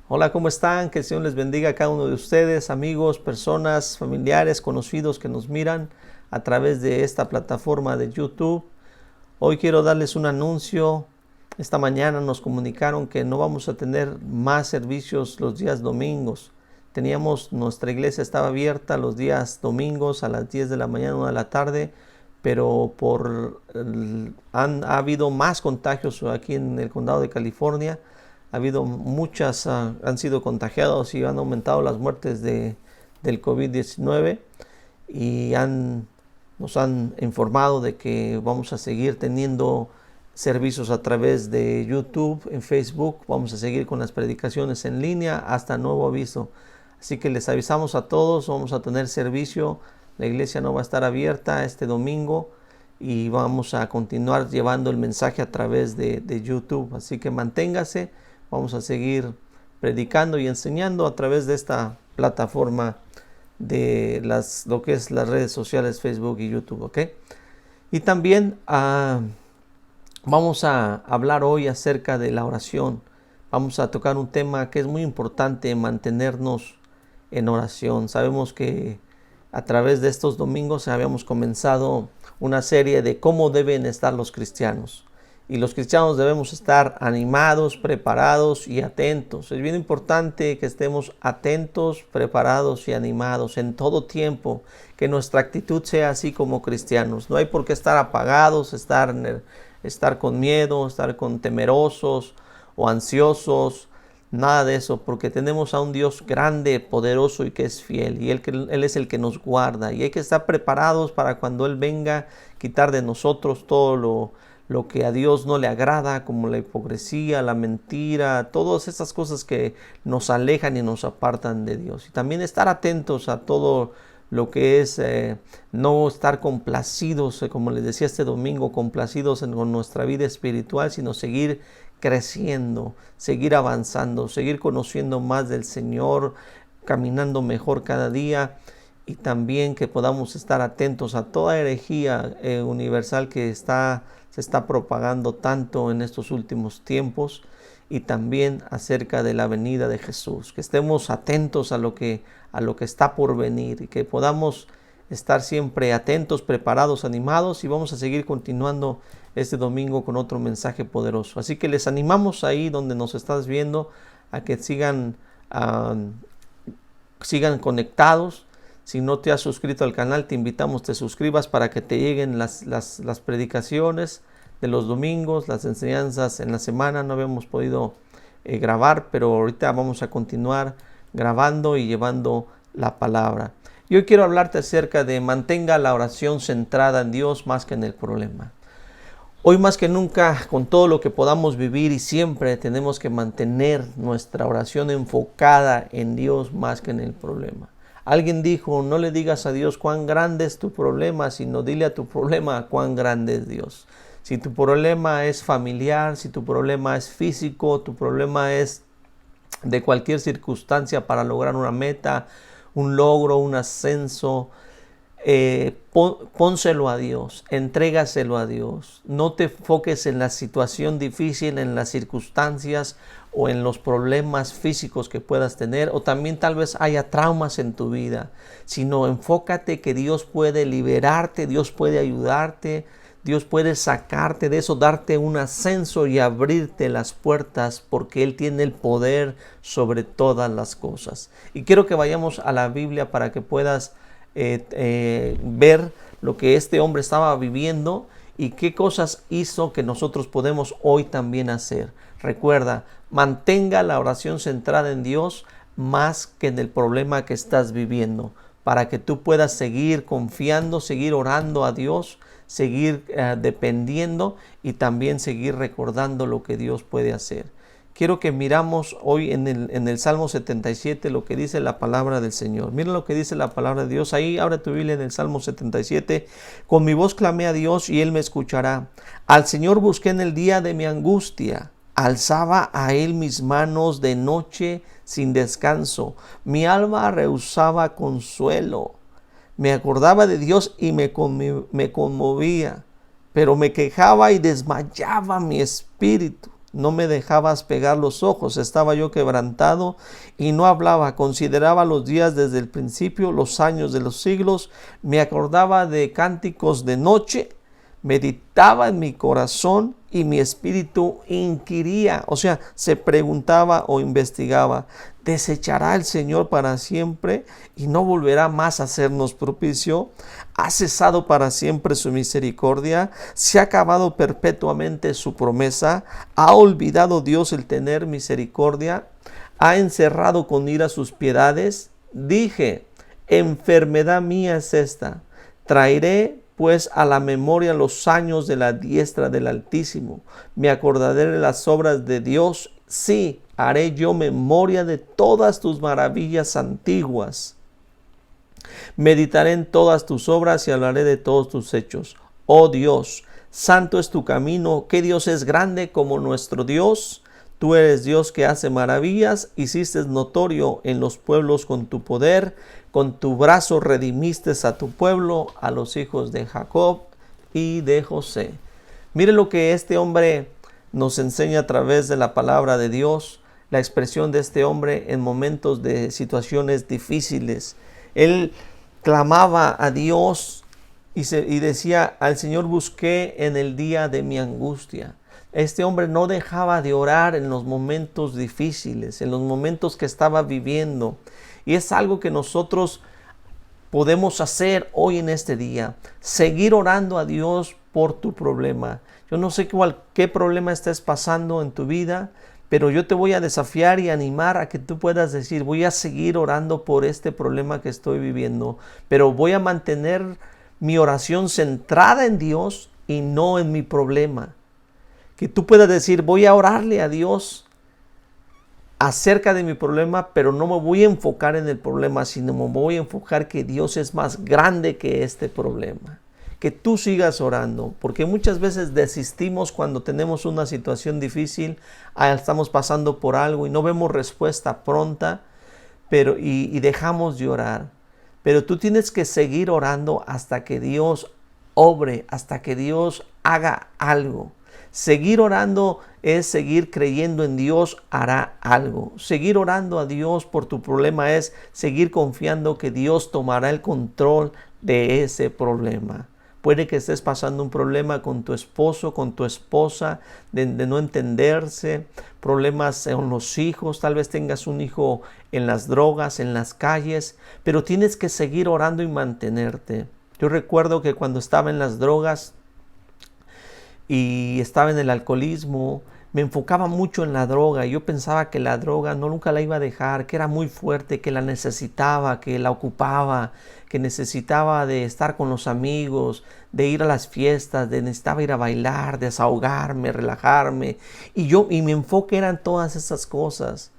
Hola, ¿cómo están? Que el Señor les bendiga a cada uno de ustedes, amigos, personas, familiares, conocidos que nos miran a través de esta plataforma de YouTube. Hoy quiero darles un anuncio. Esta mañana nos comunicaron que no vamos a tener más servicios los días domingos. Nuestra iglesia estaba abierta los días domingos a las 10 de la mañana, 1 de la tarde, pero ha habido más contagios aquí en el condado de California. Ha habido han sido contagiados y han aumentado las muertes del COVID-19 y nos han informado de que vamos a seguir teniendo servicios a través de YouTube, en Facebook. Vamos a seguir con las predicaciones en línea hasta nuevo aviso. Así que les avisamos a todos, vamos a tener servicio. La iglesia no va a estar abierta este domingo y vamos a continuar llevando el mensaje a través de YouTube. Así que manténgase. Vamos a seguir predicando y enseñando a través de esta plataforma de lo que es las redes sociales Facebook y YouTube, ¿ok? Y también vamos a hablar hoy acerca de la oración. Vamos a tocar un tema que es muy importante, mantenernos en oración. Sabemos que a través de estos domingos habíamos comenzado una serie de cómo deben estar los cristianos. Y los cristianos debemos estar animados, preparados y atentos. Es bien importante que estemos atentos, preparados y animados en todo tiempo. Que nuestra actitud sea así como cristianos. No hay por qué estar apagados, estar con miedo, estar temerosos o ansiosos. Nada de eso, porque tenemos a un Dios grande, poderoso y que es fiel. Y Él es el que nos guarda. Y hay que estar preparados para cuando Él venga quitar de nosotros todo lo que a Dios no le agrada, como la hipocresía, la mentira, todas esas cosas que nos alejan y nos apartan de Dios. Y también estar atentos a todo lo que es no estar complacidos, como les decía este domingo, complacidos con nuestra vida espiritual, sino seguir creciendo, seguir avanzando, seguir conociendo más del Señor, caminando mejor cada día. Y también que podamos estar atentos a toda herejía universal que se está propagando tanto en estos últimos tiempos, y también acerca de la venida de Jesús. Que estemos atentos a lo que está por venir y que podamos estar siempre atentos, preparados, animados, y vamos a seguir continuando este domingo con otro mensaje poderoso. Así que les animamos ahí donde nos estás viendo a que sigan conectados. Si no te has suscrito al canal, te invitamos, te suscribas para que te lleguen las predicaciones de los domingos, las enseñanzas en la semana. No habíamos podido grabar, pero ahorita vamos a continuar grabando y llevando la palabra. Y hoy quiero hablarte acerca de mantenga la oración centrada en Dios más que en el problema. Hoy más que nunca, con todo lo que podamos vivir y siempre, tenemos que mantener nuestra oración enfocada en Dios más que en el problema. Alguien dijo, no le digas a Dios cuán grande es tu problema, sino dile a tu problema cuán grande es Dios. Si tu problema es familiar, si tu problema es físico, tu problema es de cualquier circunstancia para lograr una meta, un logro, un ascenso, pónselo a Dios, entrégaselo a Dios. No te enfoques en la situación difícil, en las circunstancias o en los problemas físicos que puedas tener, o también tal vez haya traumas en tu vida, sino enfócate que Dios puede liberarte, Dios puede ayudarte, Dios puede sacarte de eso, darte un ascenso y abrirte las puertas, porque Él tiene el poder sobre todas las cosas. Y quiero que vayamos a la Biblia para que puedas ver lo que este hombre estaba viviendo y qué cosas hizo que nosotros podemos hoy también hacer. Recuerda, mantenga la oración centrada en Dios más que en el problema que estás viviendo, para que tú puedas seguir confiando, seguir orando a Dios, seguir dependiendo y también seguir recordando lo que Dios puede hacer. Quiero que miramos hoy en el Salmo 77 lo que dice la palabra del Señor. Mira lo que dice la palabra de Dios. Ahí abre tu Biblia en el Salmo 77. Con mi voz clamé a Dios y Él me escuchará. Al Señor busqué en el día de mi angustia. Alzaba a Él mis manos de noche sin descanso. Mi alma rehusaba consuelo. Me acordaba de Dios y me conmovía, pero me quejaba y desmayaba mi espíritu. no me dejabas pegar los ojos. Estaba yo quebrantado y no hablaba. Consideraba los días desde el principio, los años de los siglos. Me acordaba de cánticos de noche. Meditaba en mi corazón y mi espíritu inquiría, o sea, se preguntaba o investigaba. ¿Desechará el Señor para siempre y no volverá más a hacernos propicio? ¿Ha cesado para siempre su misericordia? ¿Se ha acabado perpetuamente su promesa? ¿Ha olvidado Dios el tener misericordia? ¿Ha encerrado con ira sus piedades? Dije, enfermedad mía es esta. Traeré pues a la memoria los años de la diestra del Altísimo. Me acordaré de las obras de Dios. Sí, haré yo memoria de todas tus maravillas antiguas. Meditaré en todas tus obras y hablaré de todos tus hechos. Oh Dios, santo es tu camino. ¿Qué Dios es grande como nuestro Dios? Tú eres Dios que hace maravillas, hiciste notorio en los pueblos con tu poder, con tu brazo redimiste a tu pueblo, a los hijos de Jacob y de José. Mire lo que este hombre nos enseña a través de la palabra de Dios, la expresión de este hombre en momentos de situaciones difíciles. Él clamaba a Dios y decía, al Señor busqué en el día de mi angustia. Este hombre no dejaba de orar en los momentos difíciles, en los momentos que estaba viviendo. Y es algo que nosotros podemos hacer hoy en este día. Seguir orando a Dios por tu problema. Yo no sé qué problema estés pasando en tu vida, pero yo te voy a desafiar y animar a que tú puedas decir, voy a seguir orando por este problema que estoy viviendo, pero voy a mantener mi oración centrada en Dios y no en mi problema. Que tú puedas decir, voy a orarle a Dios acerca de mi problema, pero no me voy a enfocar en el problema, sino me voy a enfocar que Dios es más grande que este problema. Que tú sigas orando, porque muchas veces desistimos cuando tenemos una situación difícil, estamos pasando por algo y no vemos respuesta pronta, y dejamos de orar. Pero tú tienes que seguir orando hasta que Dios obre, hasta que Dios haga algo. Seguir orando es seguir creyendo en Dios hará algo. Seguir orando a Dios por tu problema es seguir confiando que Dios tomará el control de ese problema. Puede que estés pasando un problema con tu esposo, con tu esposa, de no entenderse, problemas con los hijos, tal vez tengas un hijo en las drogas, en las calles, pero tienes que seguir orando y mantenerte. Yo recuerdo que cuando estaba en las drogas, y estaba en el alcoholismo, me enfocaba mucho en la droga. Yo pensaba que la droga nunca la iba a dejar, que era muy fuerte, que la necesitaba, que la ocupaba, que necesitaba de estar con los amigos, de ir a las fiestas, necesitaba ir a bailar, desahogarme, relajarme. Y mi enfoque eran todas esas cosas.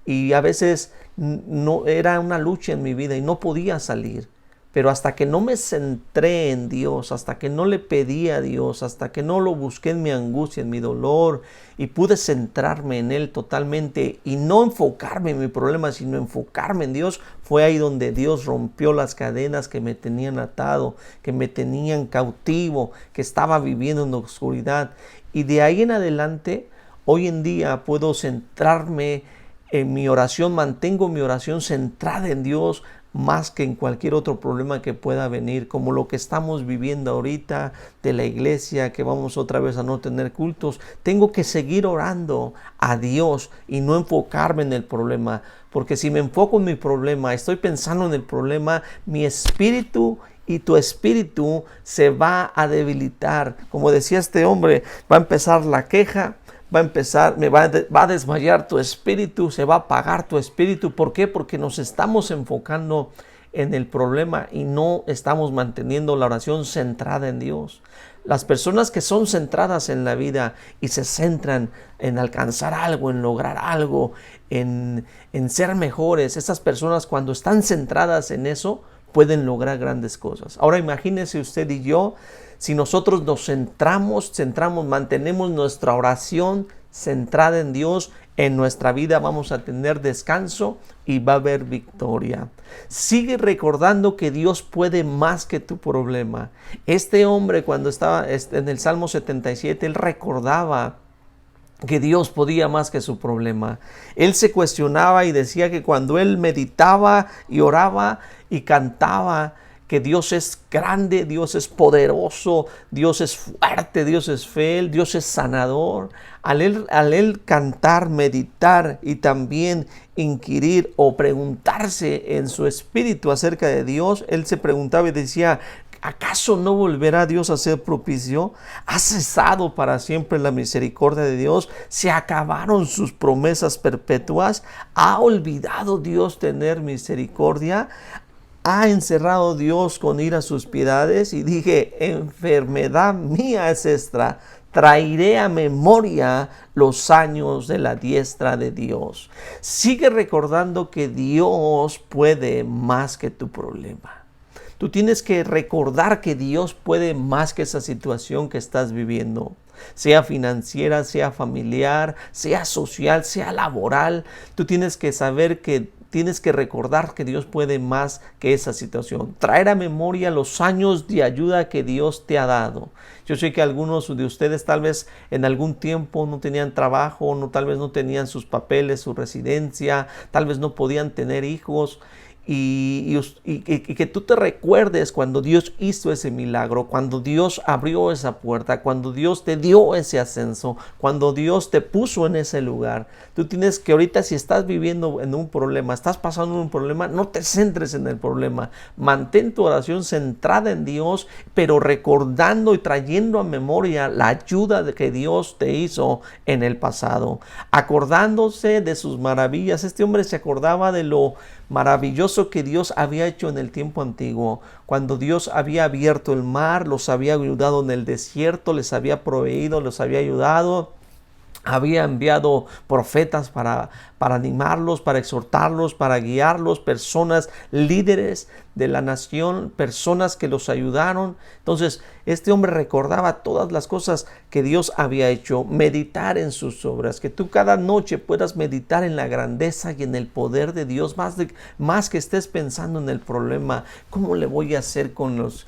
Y a veces no era una lucha en mi vida y no podía salir. Pero hasta que no me centré en Dios, hasta que no le pedí a Dios, hasta que no lo busqué en mi angustia, en mi dolor, y pude centrarme en Él totalmente y no enfocarme en mi problema, sino enfocarme en Dios, fue ahí donde Dios rompió las cadenas que me tenían atado, que me tenían cautivo, que estaba viviendo en la oscuridad. Y de ahí en adelante, hoy en día puedo centrarme en mi oración, mantengo mi oración centrada en Dios, más que en cualquier otro problema que pueda venir, como lo que estamos viviendo ahorita de la iglesia, que vamos otra vez a no tener cultos. Tengo que seguir orando a Dios y no enfocarme en el problema, porque si me enfoco en mi problema, estoy pensando en el problema, mi espíritu y tu espíritu se va a debilitar. Como decía este hombre, va a empezar la queja, va a desmayar tu espíritu, se va a apagar tu espíritu. ¿Por qué? Porque nos estamos enfocando en el problema y no estamos manteniendo la oración centrada en Dios. Las personas que son centradas en la vida y se centran en alcanzar algo, en lograr algo, en ser mejores, esas personas cuando están centradas en eso, pueden lograr grandes cosas. Ahora imagínese usted y yo, si nosotros nos centramos, mantenemos nuestra oración centrada en Dios, en nuestra vida vamos a tener descanso y va a haber victoria. Sigue recordando que Dios puede más que tu problema. Este hombre, cuando estaba en el Salmo 77, él recordaba que Dios podía más que su problema. Él se cuestionaba y decía que cuando él meditaba y oraba y cantaba, que Dios es grande, Dios es poderoso, Dios es fuerte, Dios es fiel, Dios es sanador. Al él cantar, meditar y también inquirir o preguntarse en su espíritu acerca de Dios, él se preguntaba y decía: ¿acaso no volverá Dios a ser propicio? ¿Ha cesado para siempre la misericordia de Dios? ¿Se acabaron sus promesas perpetuas? ¿Ha olvidado Dios tener misericordia? ¿Ha encerrado Dios con ira sus piedades? Y dije: enfermedad mía es esta, traeré a memoria los años de la diestra de Dios. Sigue recordando que Dios puede más que tu problema. Tú tienes que recordar que Dios puede más que esa situación que estás viviendo, sea financiera, sea familiar, sea social, sea laboral. Tú tienes que saber que tienes que recordar que Dios puede más que esa situación. Traer a memoria los años de ayuda que Dios te ha dado. Yo sé que algunos de ustedes tal vez en algún tiempo no tenían trabajo, tal vez no tenían sus papeles, su residencia, tal vez no podían tener hijos. Y que tú te recuerdes cuando Dios hizo ese milagro, cuando Dios abrió esa puerta, cuando Dios te dio ese ascenso, cuando Dios te puso en ese lugar. Tú tienes que ahorita, si estás viviendo en un problema, estás pasando un problema, no te centres en el problema. Mantén tu oración centrada en Dios, pero recordando y trayendo a memoria la ayuda que Dios te hizo en el pasado, acordándose de sus maravillas. Este hombre se acordaba de lo maravilloso que Dios había hecho en el tiempo antiguo, cuando Dios había abierto el mar, los había ayudado en el desierto, les había proveído, los había ayudado. Había enviado profetas para animarlos, para exhortarlos, para guiarlos, personas líderes de la nación, personas que los ayudaron. Entonces, este hombre recordaba todas las cosas que Dios había hecho, meditar en sus obras, que tú cada noche puedas meditar en la grandeza y en el poder de Dios, más que estés pensando en el problema. ¿Cómo le voy a hacer con los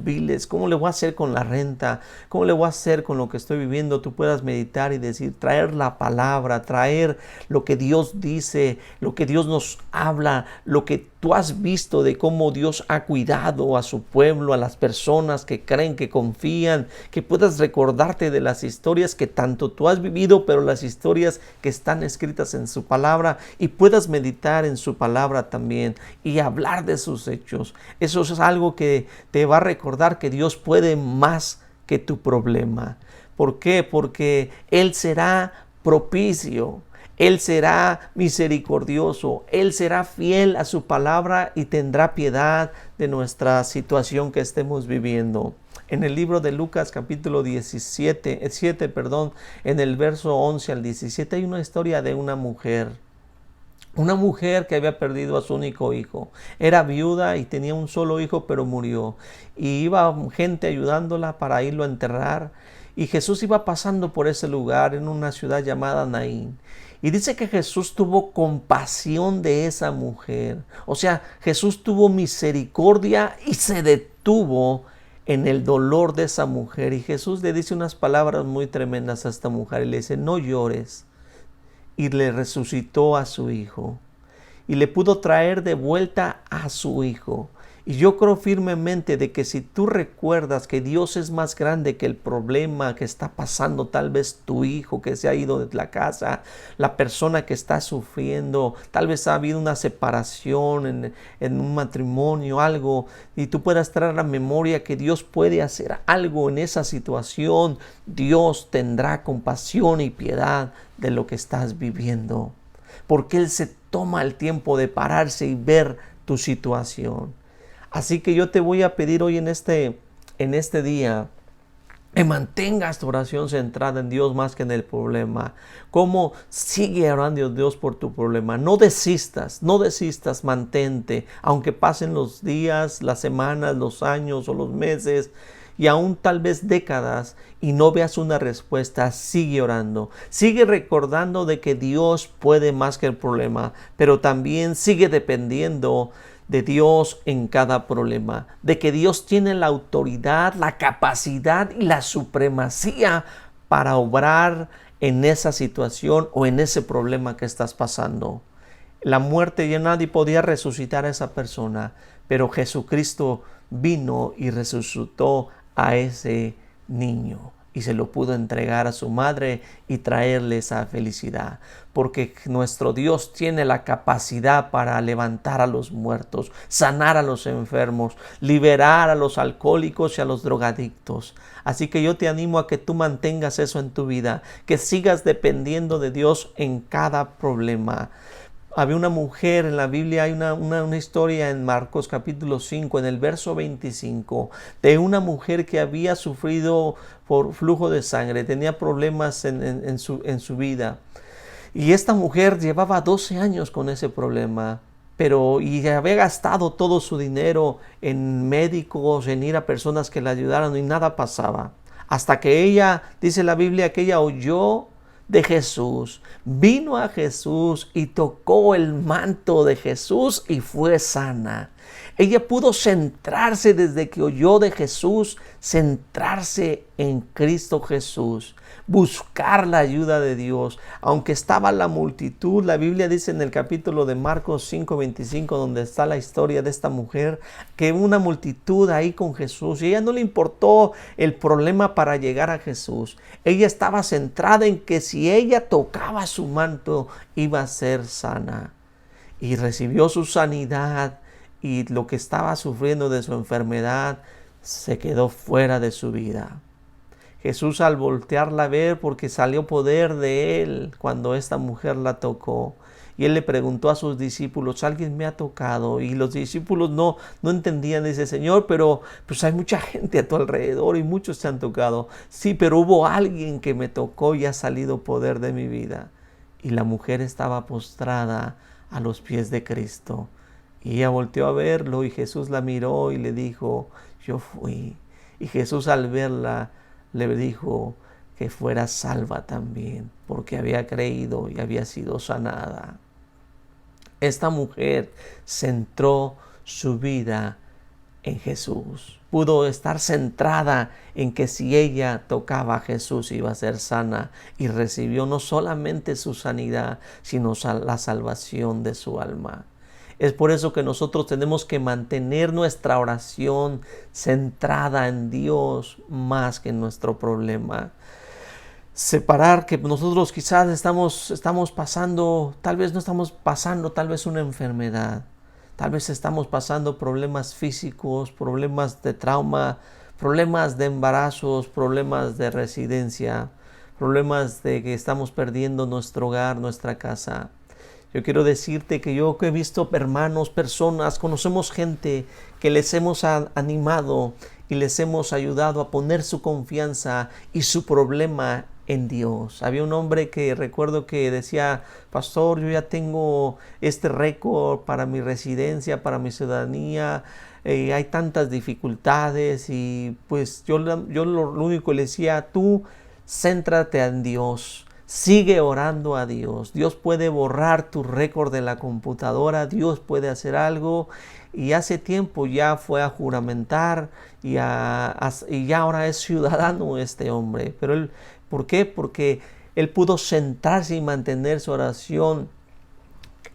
biles? ¿Cómo le voy a hacer con la renta? ¿Cómo le voy a hacer con lo que estoy viviendo? Tú puedas meditar y decir, traer la palabra, traer lo que Dios dice, lo que Dios nos habla, lo que tú has visto de cómo Dios ha cuidado a su pueblo, a las personas que creen, que confían, que puedas recordarte de las historias que tanto tú has vivido, pero las historias que están escritas en su palabra, y puedas meditar en su palabra también y hablar de sus hechos. Eso es algo que te va a recordar que Dios puede más que tu problema. ¿Por qué? Porque Él será propicio. Él será misericordioso, Él será fiel a su palabra y tendrá piedad de nuestra situación que estemos viviendo. En el libro de Lucas capítulo 7, en el verso 11 al 17 hay una historia de una mujer que había perdido a su único hijo. Era viuda y tenía un solo hijo, pero murió. Y iba gente ayudándola para irlo a enterrar. Y Jesús iba pasando por ese lugar en una ciudad llamada Naín. Y dice que Jesús tuvo compasión de esa mujer. O sea, Jesús tuvo misericordia y se detuvo en el dolor de esa mujer. Y Jesús le dice unas palabras muy tremendas a esta mujer. Y le dice, no llores. Y le resucitó a su hijo. Y le pudo traer de vuelta a su hijo. Y yo creo firmemente de que si tú recuerdas que Dios es más grande que el problema que está pasando, tal vez tu hijo que se ha ido de la casa, la persona que está sufriendo, tal vez ha habido una separación en un matrimonio, algo, y tú puedas traer a la memoria que Dios puede hacer algo en esa situación, Dios tendrá compasión y piedad de lo que estás viviendo, porque Él se toma el tiempo de pararse y ver tu situación. Así que yo te voy a pedir hoy en este día que mantengas tu oración centrada en Dios más que en el problema. Como sigue orando a Dios por tu problema. No desistas, mantente. Aunque pasen los días, las semanas, los años o los meses y aún tal vez décadas y no veas una respuesta, sigue orando. Sigue recordando de que Dios puede más que el problema, pero también sigue dependiendo de Dios en cada problema, de que Dios tiene la autoridad, la capacidad y la supremacía para obrar en esa situación o en ese problema que estás pasando. La muerte, ya nadie podía resucitar a esa persona, pero Jesucristo vino y resucitó a ese niño y se lo pudo entregar a su madre y traerle esa felicidad, porque nuestro Dios tiene la capacidad para levantar a los muertos, sanar a los enfermos, liberar a los alcohólicos y a los drogadictos. Así que yo te animo a que tú mantengas eso en tu vida, que sigas dependiendo de Dios en cada problema. Había una mujer en la Biblia, hay una historia en Marcos capítulo 5, en el verso 25, de una mujer que había sufrido por flujo de sangre, tenía problemas en su vida. Y esta mujer llevaba 12 años con ese problema, y había gastado todo su dinero en médicos, en ir a personas que la ayudaran y nada pasaba. Hasta que ella, dice la Biblia, que ella oyó de Jesús, vino a Jesús y tocó el manto de Jesús y fue sana. Ella pudo centrarse desde que oyó de Jesús, centrarse en Cristo Jesús, buscar la ayuda de Dios. Aunque estaba la multitud, la Biblia dice en el capítulo de Marcos 5:25, donde está la historia de esta mujer, que una multitud ahí con Jesús, y ella no le importó el problema para llegar a Jesús. Ella estaba centrada en que si ella tocaba su manto, iba a ser sana. Y recibió su sanidad, y lo que estaba sufriendo de su enfermedad se quedó fuera de su vida. Jesús, al voltearla a ver, porque salió poder de él cuando esta mujer la tocó, y él le preguntó a sus discípulos: ¿alguien me ha tocado? Y los discípulos no entendían. Dice: Señor, pero pues hay mucha gente a tu alrededor y muchos te han tocado. Sí, pero hubo alguien que me tocó y ha salido poder de mi vida. Y la mujer estaba postrada a los pies de Cristo. Y ella volteó a verlo, y Jesús la miró y le dijo: yo fui. Y Jesús, al verla, le dijo que fuera salva también, porque había creído y había sido sanada. Esta mujer centró su vida en Jesús. Pudo estar centrada en que si ella tocaba a Jesús iba a ser sana, y recibió no solamente su sanidad, sino la salvación de su alma. Es por eso que nosotros tenemos que mantener nuestra oración centrada en Dios más que en nuestro problema. Separar que nosotros quizás estamos pasando, tal vez no estamos pasando, tal vez una enfermedad. Tal vez estamos pasando problemas físicos, problemas de trauma, problemas de embarazos, problemas de residencia, problemas de que estamos perdiendo nuestro hogar, nuestra casa. Yo quiero decirte que yo he visto hermanos, personas, conocemos gente que les hemos animado y les hemos ayudado a poner su confianza y su problema en Dios. Había un hombre que recuerdo que decía: pastor, yo ya tengo este récord para mi residencia, para mi ciudadanía, hay tantas dificultades, y pues yo lo único que le decía: tú céntrate en Dios. Sigue orando a Dios. Dios puede borrar tu récord de la computadora. Dios puede hacer algo. Y hace tiempo ya fue a juramentar y ya ahora es ciudadano este hombre. Pero él, ¿por qué? Porque él pudo sentarse y mantener su oración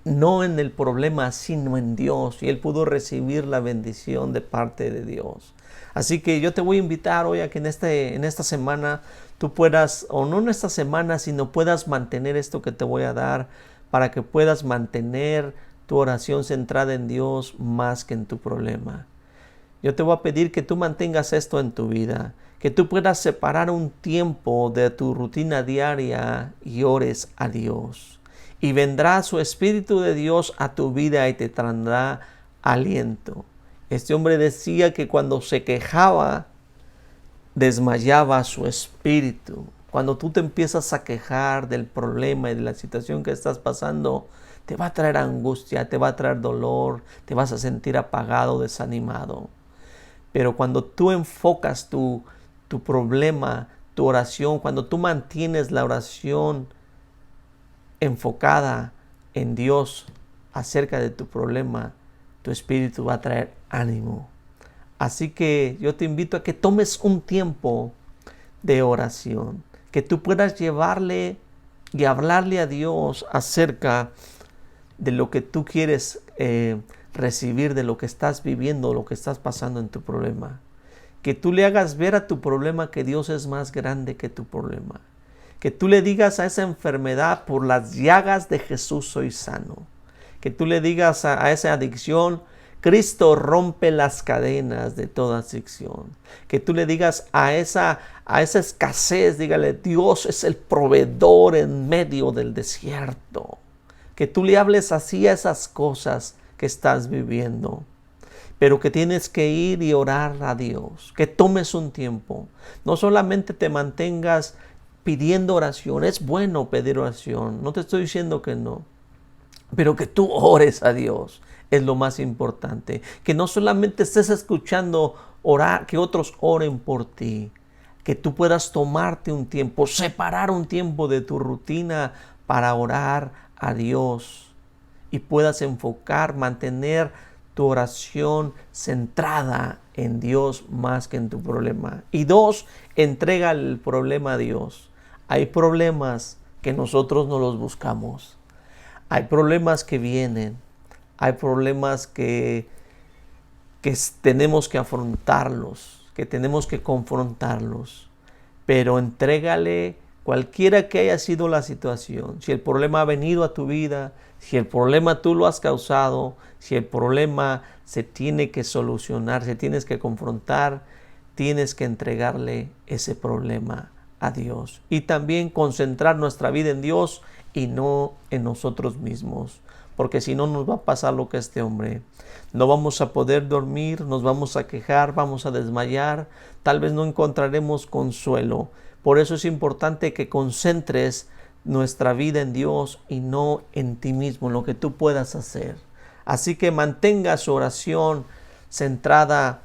no en el problema, sino en Dios. Y él pudo recibir la bendición de parte de Dios. Así que yo te voy a invitar hoy a que en esta semana tú puedas, o no en esta semana, sino puedas mantener esto que te voy a dar, para que puedas mantener tu oración centrada en Dios más que en tu problema. Yo te voy a pedir que tú mantengas esto en tu vida, que tú puedas separar un tiempo de tu rutina diaria y ores a Dios. Y vendrá su Espíritu de Dios a tu vida y te traerá aliento. Este hombre decía que cuando se quejaba, desmayaba su espíritu. Cuando tú te empiezas a quejar del problema y de la situación que estás pasando, te va a traer angustia, te va a traer dolor, te vas a sentir apagado, desanimado. Pero cuando tú enfocas tu problema, tu oración, cuando tú mantienes la oración enfocada en Dios acerca de tu problema, tu espíritu va a traer ánimo. Así que yo te invito a que tomes un tiempo de oración, que tú puedas llevarle y hablarle a Dios acerca de lo que tú quieres recibir, de lo que estás viviendo, lo que estás pasando en tu problema. Que tú le hagas ver a tu problema que Dios es más grande que tu problema. Que tú le digas a esa enfermedad, por las llagas de Jesús soy sano. Que tú le digas a esa adicción, Cristo rompe las cadenas de toda adicción. Que tú le digas a esa escasez, dígale, Dios es el proveedor en medio del desierto. Que tú le hables así a esas cosas que estás viviendo. Pero que tienes que ir y orar a Dios. Que tomes un tiempo. No solamente te mantengas pidiendo oración. Es bueno pedir oración. No te estoy diciendo que no. Pero que tú ores a Dios es lo más importante. Que no solamente estés escuchando orar, que otros oren por ti. Que tú puedas tomarte un tiempo, separar un tiempo de tu rutina para orar a Dios. Y puedas enfocar, mantener tu oración centrada en Dios más que en tu problema. Y 2, entrega el problema a Dios. Hay problemas que nosotros no los buscamos. Hay problemas que vienen, hay problemas que tenemos que afrontarlos, que tenemos que confrontarlos, pero entrégale cualquiera que haya sido la situación. Si el problema ha venido a tu vida, si el problema tú lo has causado, si el problema se tiene que solucionar, se tienes que confrontar, tienes que entregarle ese problema a Dios. Y también concentrar nuestra vida en Dios y no en nosotros mismos, porque si no nos va a pasar lo que este hombre. No vamos a poder dormir, nos vamos a quejar, vamos a desmayar, tal vez no encontraremos consuelo. Por eso es importante que concentres nuestra vida en Dios y no en ti mismo, en lo que tú puedas hacer. Así que mantenga su oración centrada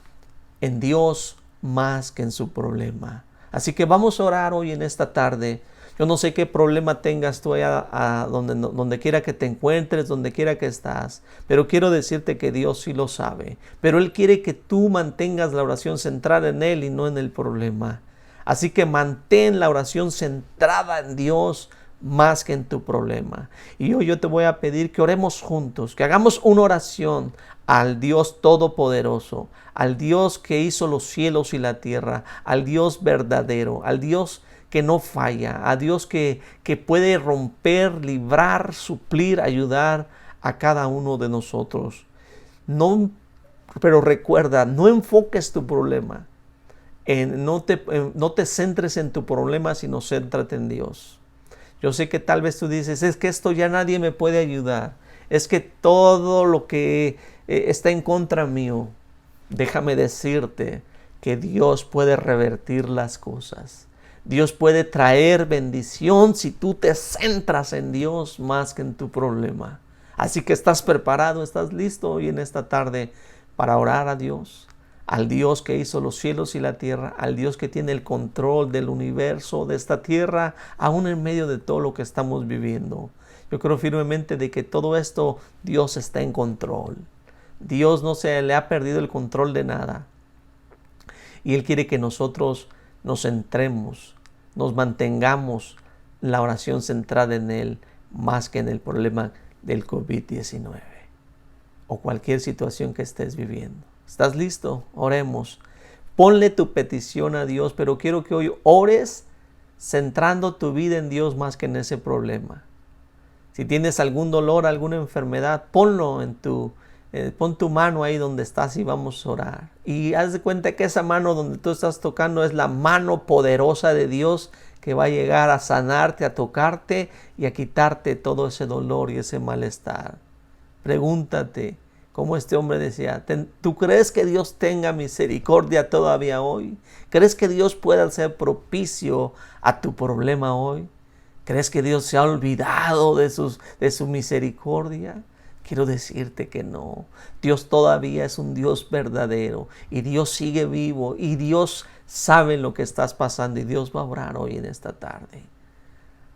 en Dios más que en su problema. Así que vamos a orar hoy en esta tarde. Yo no sé qué problema tengas tú allá donde quiera que te encuentres, donde quiera que estás, pero quiero decirte que Dios sí lo sabe. Pero Él quiere que tú mantengas la oración centrada en Él y no en el problema. Así que mantén la oración centrada en Dios más que en tu problema. Y hoy yo te voy a pedir que oremos juntos, que hagamos una oración al Dios Todopoderoso, al Dios que hizo los cielos y la tierra, al Dios verdadero, al Dios que no falla, a Dios que puede romper, librar, suplir, ayudar a cada uno de nosotros. Pero recuerda, no enfoques tu problema, no te centres en tu problema, sino céntrate en Dios. Yo sé que tal vez tú dices, es que esto ya nadie me puede ayudar, es que todo lo que está en contra mío. Déjame decirte que Dios puede revertir las cosas. Dios puede traer bendición si tú te centras en Dios más que en tu problema. Así que estás preparado, estás listo hoy en esta tarde para orar a Dios, al Dios que hizo los cielos y la tierra, al Dios que tiene el control del universo, de esta tierra, aún en medio de todo lo que estamos viviendo. Yo creo firmemente de que todo esto Dios está en control. Dios no se le ha perdido el control de nada. Y Él quiere que nosotros nos centremos, nos mantengamos la oración centrada en Él más que en el problema del COVID-19 o cualquier situación que estés viviendo. ¿Estás listo? Oremos. Ponle tu petición a Dios, pero quiero que hoy ores centrando tu vida en Dios más que en ese problema. Si tienes algún dolor, alguna enfermedad, ponlo pon tu mano ahí donde estás y vamos a orar. Y haz de cuenta que esa mano donde tú estás tocando es la mano poderosa de Dios que va a llegar a sanarte, a tocarte y a quitarte todo ese dolor y ese malestar. Pregúntate, como este hombre decía, ¿tú crees que Dios tenga misericordia todavía hoy? ¿Crees que Dios pueda ser propicio a tu problema hoy? ¿Crees que Dios se ha olvidado de su misericordia? Quiero decirte que no. Dios todavía es un Dios verdadero y Dios sigue vivo y Dios sabe lo que estás pasando y Dios va a obrar hoy en esta tarde.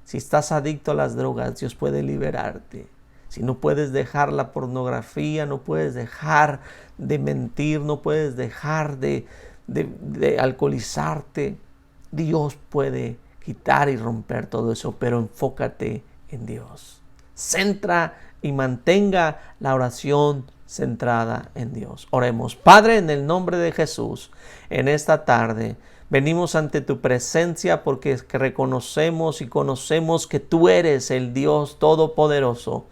Si estás adicto a las drogas, Dios puede liberarte. Si no puedes dejar la pornografía, no puedes dejar de mentir, no puedes dejar de alcoholizarte, Dios puede quitar y romper todo eso, pero enfócate en Dios. Centra y mantenga la oración centrada en Dios. Oremos. Padre, en el nombre de Jesús, en esta tarde venimos ante tu presencia porque reconocemos y conocemos que tú eres el Dios Todopoderoso,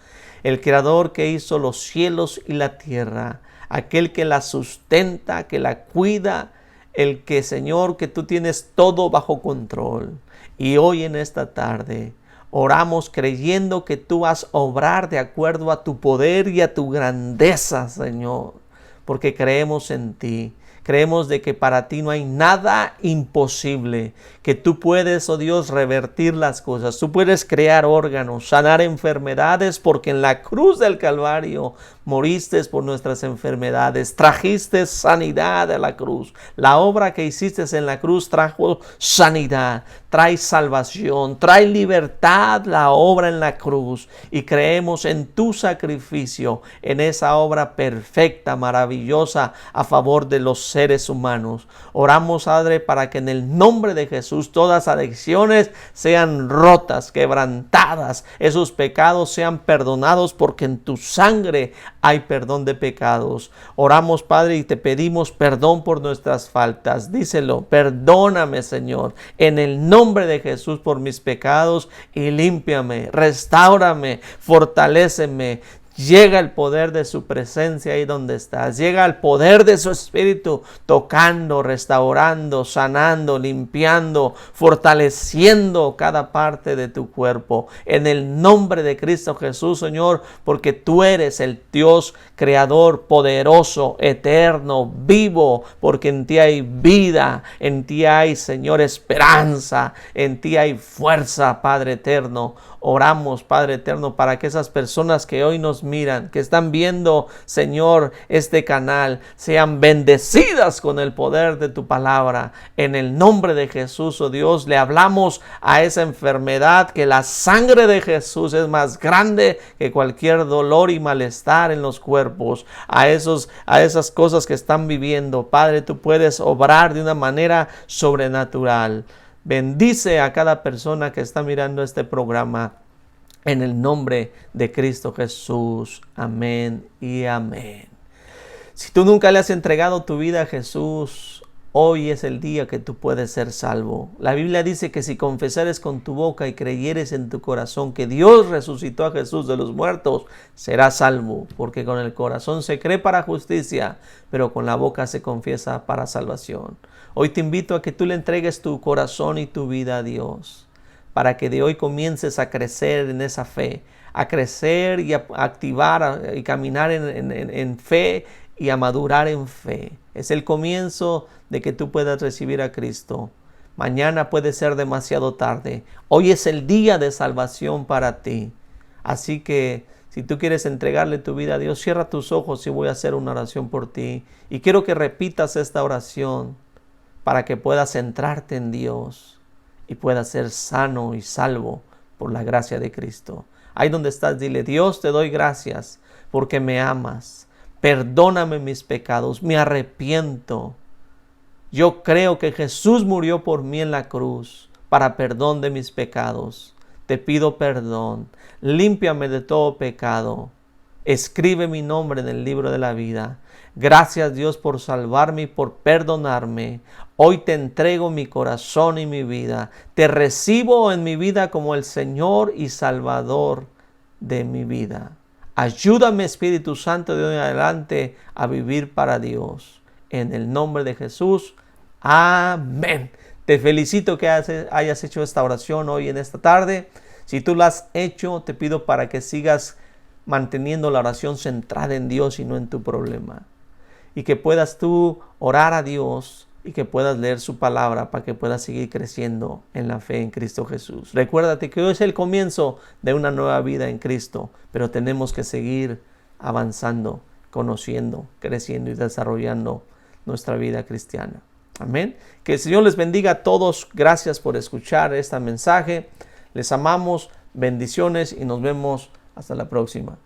el Creador que hizo los cielos y la tierra, aquel que la sustenta, que la cuida, el que, Señor, que tú tienes todo bajo control. Y hoy en esta tarde oramos creyendo que tú vas a obrar de acuerdo a tu poder y a tu grandeza, Señor, porque creemos en ti. Creemos de que para ti no hay nada imposible, que tú puedes, oh Dios, revertir las cosas. Tú puedes crear órganos, sanar enfermedades, porque en la cruz del Calvario moriste por nuestras enfermedades. Trajiste sanidad a la cruz. La obra que hiciste en la cruz trajo sanidad, trae salvación, trae libertad la obra en la cruz. Y creemos en tu sacrificio, en esa obra perfecta, maravillosa, a favor de los seres humanos. Oramos, Padre, para que en el nombre de Jesús todas adicciones sean rotas, quebrantadas, esos pecados sean perdonados, porque en tu sangre hay perdón de pecados. Oramos, Padre, y te pedimos perdón por nuestras faltas. Díselo: perdóname, Señor, en el nombre de Jesús por mis pecados, y límpiame, restáurame, fortaléceme. Llega el poder de su presencia ahí donde estás. Llega el poder de su Espíritu tocando, restaurando, sanando, limpiando, fortaleciendo cada parte de tu cuerpo. En el nombre de Cristo Jesús, Señor, porque tú eres el Dios creador, poderoso, eterno, vivo, porque en ti hay vida, en ti hay, Señor, esperanza, en ti hay fuerza, Padre eterno. Oramos, Padre eterno, para que esas personas que hoy nos miran, que están viendo, Señor, este canal, sean bendecidas con el poder de tu palabra. En el nombre de Jesús, oh Dios, le hablamos a esa enfermedad, que la sangre de Jesús es más grande que cualquier dolor y malestar en los cuerpos. A esas cosas que están viviendo, Padre, tú puedes obrar de una manera sobrenatural. Bendice a cada persona que está mirando este programa en el nombre de Cristo Jesús. Amén y amén. Si tú nunca le has entregado tu vida a Jesús, hoy es el día que tú puedes ser salvo. La Biblia dice que si confesares con tu boca y creyeres en tu corazón que Dios resucitó a Jesús de los muertos, serás salvo. Porque con el corazón se cree para justicia, pero con la boca se confiesa para salvación. Hoy te invito a que tú le entregues tu corazón y tu vida a Dios, para que de hoy comiences a crecer en esa fe, a crecer y a activar y caminar en fe y a madurar en fe. Es el comienzo de que tú puedas recibir a Cristo. Mañana puede ser demasiado tarde. Hoy es el día de salvación para ti. Así que si tú quieres entregarle tu vida a Dios, cierra tus ojos y voy a hacer una oración por ti. Y quiero que repitas esta oración para que puedas centrarte en Dios y puedas ser sano y salvo por la gracia de Cristo. Ahí donde estás, dile: Dios, te doy gracias porque me amas. Perdóname mis pecados, me arrepiento. Yo creo que Jesús murió por mí en la cruz para perdón de mis pecados. Te pido perdón. Límpiame de todo pecado. Escribe mi nombre en el libro de la vida. Gracias, Dios, por salvarme y por perdonarme. Hoy te entrego mi corazón y mi vida. Te recibo en mi vida como el Señor y Salvador de mi vida. Ayúdame, Espíritu Santo, de hoy en adelante a vivir para Dios. En el nombre de Jesús. Amén. Te felicito que hayas hecho esta oración hoy en esta tarde. Si tú la has hecho, te pido para que sigas manteniendo la oración centrada en Dios y no en tu problema. Y que puedas tú orar a Dios y que puedas leer su palabra para que puedas seguir creciendo en la fe en Cristo Jesús. Recuérdate que hoy es el comienzo de una nueva vida en Cristo, pero tenemos que seguir avanzando, conociendo, creciendo y desarrollando nuestra vida cristiana. Amén. Que el Señor les bendiga a todos. Gracias por escuchar este mensaje. Les amamos. Bendiciones y nos vemos hasta la próxima.